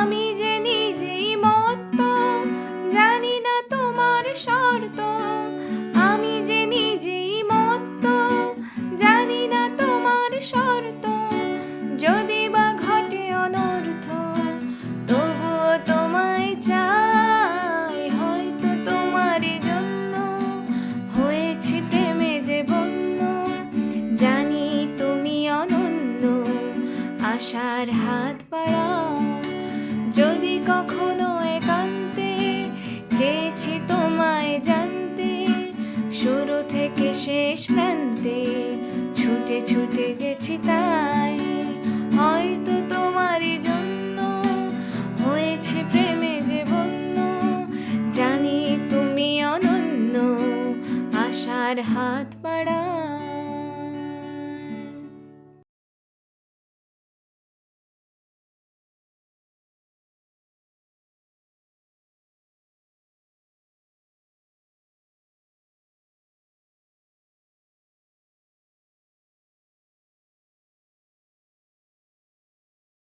আমি যে নিজেই মত্ত, জানি না তোমার শর্ত। আমি যে নিজেই মত্ত, জানি না তোমার শর্ত। যদি বা ঘটে অনর্থ, তবুও তোমায় চাই। হয়তো তোমারই জন্য হয়েছি প্রেমে যে বন্য। জানি তুমি অনন্য, আশার হাত বাড়া। যদি কখনো একান্তে চেয়েছি তোমায় জানতে, শুরু থেকে শেষ প্রান্তে ছুটে ছুটে গেছি তাই। হয়তো তোমারই জন্য হয়েছে প্রেমে যে বন্য। জানি তুমি অনন্য, আশার হাত বাড়া।